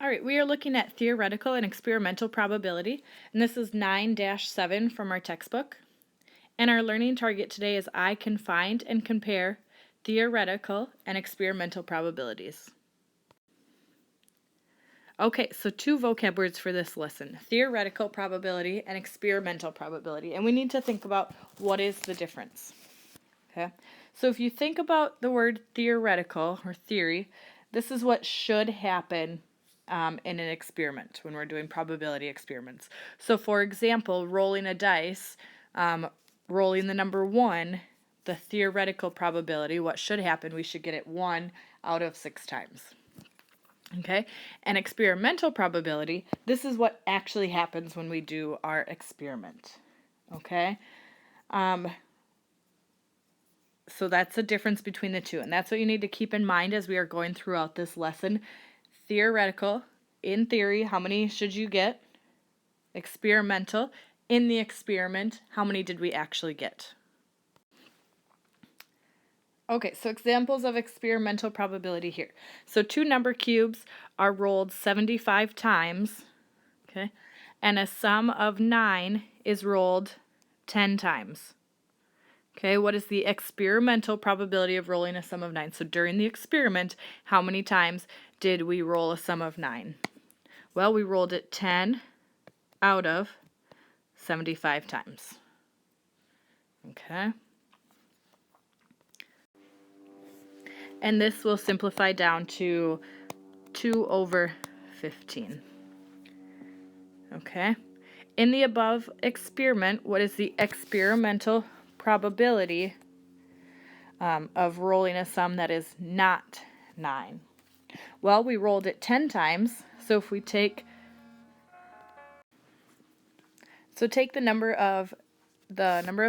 All right, we are looking at theoretical and experimental probability, and this is 9-7 from our textbook. And our learning target today is I can find and compare theoretical and experimental probabilities. Okay, so two vocab words for this lesson, theoretical probability and experimental probability. And we need to think about what is the difference. Okay, so if you think about the word theoretical or theory, this is what should happen in an experiment when we're doing probability experiments. So for example, rolling a dice, rolling the number 1, the theoretical probability, what should happen, we should get it 1 out of 6 times. Okay, and experimental probability, this is what actually happens when we do our experiment. Okay, so that's the difference between the two, and that's what you need to keep in mind as we are going throughout this lesson. Theoretical, in theory, how many should you get? Experimental, in the experiment, how many did we actually get? Okay, so examples of experimental probability here. So 2 number cubes are rolled 75 times, okay, and a sum of 9 is rolled 10 times. Okay, what is the experimental probability of rolling a sum of 9? So during the experiment, how many times did we roll a sum of 9? Well, we rolled it 10 out of 75 times. Okay. And this will simplify down to 2 over 15. Okay. In the above experiment, what is the experimental probability of rolling a sum that is not 9? Well, we rolled it 10 times, so if we take the number of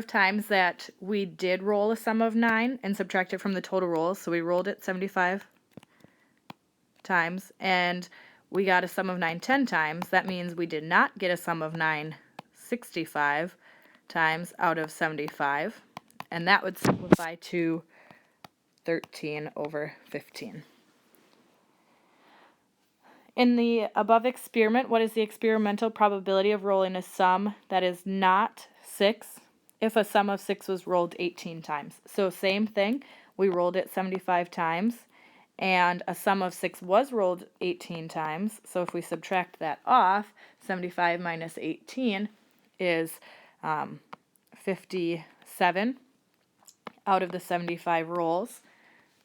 times that we did roll a sum of 9 and subtract it from the total rolls. So we rolled it 75 times and we got a sum of 9 10 times. That means we did not get a sum of 9 65 times out of 75, and that would simplify to 13 over 15. In the above experiment, what is the experimental probability of rolling a sum that is not 6 if a sum of 6 was rolled 18 times? So same thing, we rolled it 75 times, and a sum of 6 was rolled 18 times. So if we subtract that off, 75 minus 18 is 57 out of the 75 rolls.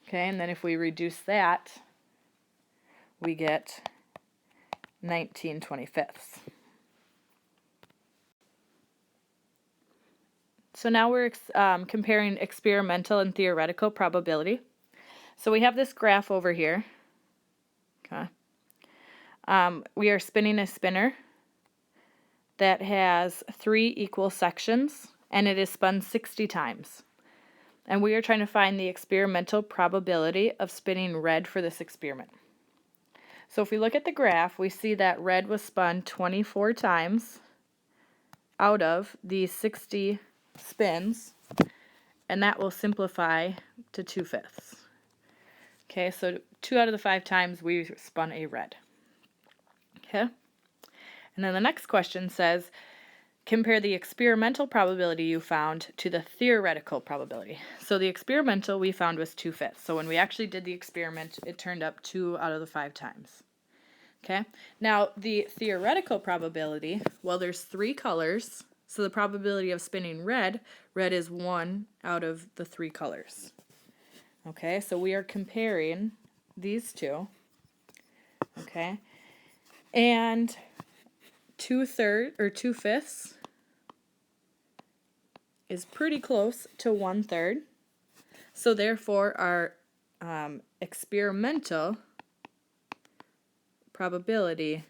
Okay, and then if we reduce that, we get 19/25. So now we're comparing experimental and theoretical probability. So we have this graph over here. Okay. We are spinning a spinner that has 3 equal sections, and it is spun 60 times. And we are trying to find the experimental probability of spinning red for this experiment. So if we look at the graph, we see that red was spun 24 times out of these 60 spins, and that will simplify to 2/5. Okay, so 2 out of the 5 times we spun a red. Okay, and then the next question says, compare the experimental probability you found to the theoretical probability. So the experimental we found was 2/5. So when we actually did the experiment, it turned up 2 out of the 5 times. Okay, now the theoretical probability, well, there's 3 colors, so the probability of spinning red is 1 out of the 3 colors. Okay, so we are comparing these two. Okay, and 2/5 is pretty close to 1/3. So therefore our experimental probability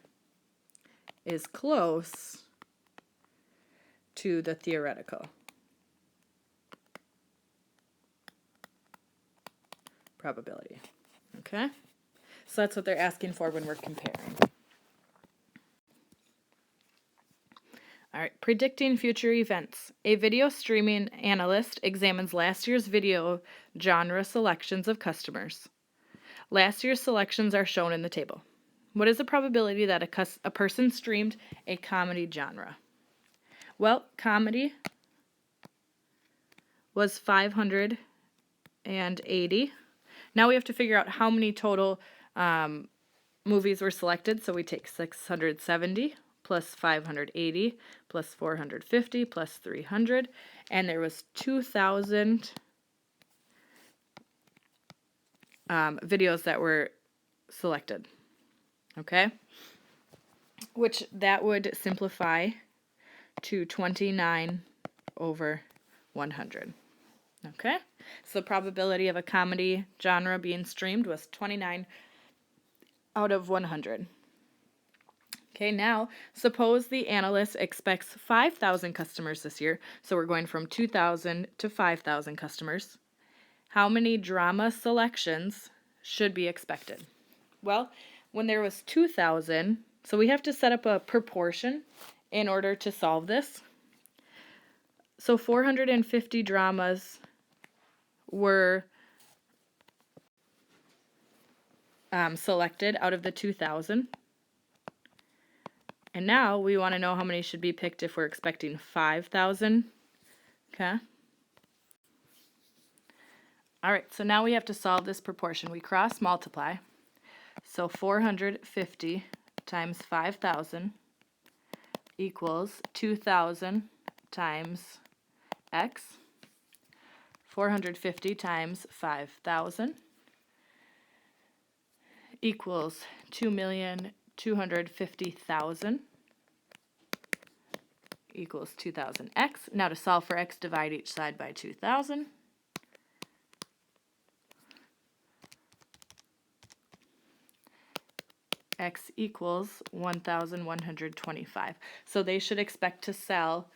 is close to the theoretical probability. Okay? So that's what they're asking for when we're comparing. All right, predicting future events. A video streaming analyst examines last year's video genre selections of customers. Last year's selections are shown in the table. What is the probability that a person streamed a comedy genre? Well, comedy was 580. Now we have to figure out how many total movies were selected. So we take 670 plus 580 plus 450 plus 300. And there was 2,000 videos that were selected. Okay? Which that would simplify to 29 over 100. Okay? So the probability of a comedy genre being streamed was 29 out of 100. Okay, now suppose the analyst expects 5,000 customers this year. So we're going from 2,000 to 5,000 customers. How many drama selections should be expected? Well, when there was 2,000, so we have to set up a proportion in order to solve this. So 450 dramas were selected out of the 2,000. And now we want to know how many should be picked if we're expecting 5,000. Okay. All right, so now we have to solve this proportion. We cross multiply. So 450 times 5,000 equals 2,000 times x. 450 times 5,000 equals 2,250,000 equals 2,000x. Now to solve for x, divide each side by 2,000. X equals 1,125. So they should expect to sell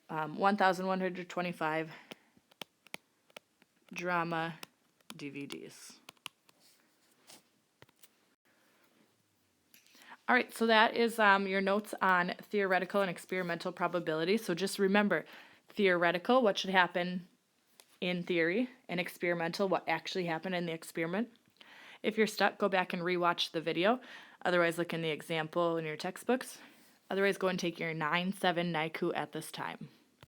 1,125 drama DVDs. All right, so that is your notes on theoretical and experimental probability. So just remember, theoretical, what should happen in theory, and experimental, what actually happened in the experiment. If you're stuck, go back and rewatch the video. Otherwise, look in the example in your textbooks. Otherwise, go and take your 9-7 NICU at this time.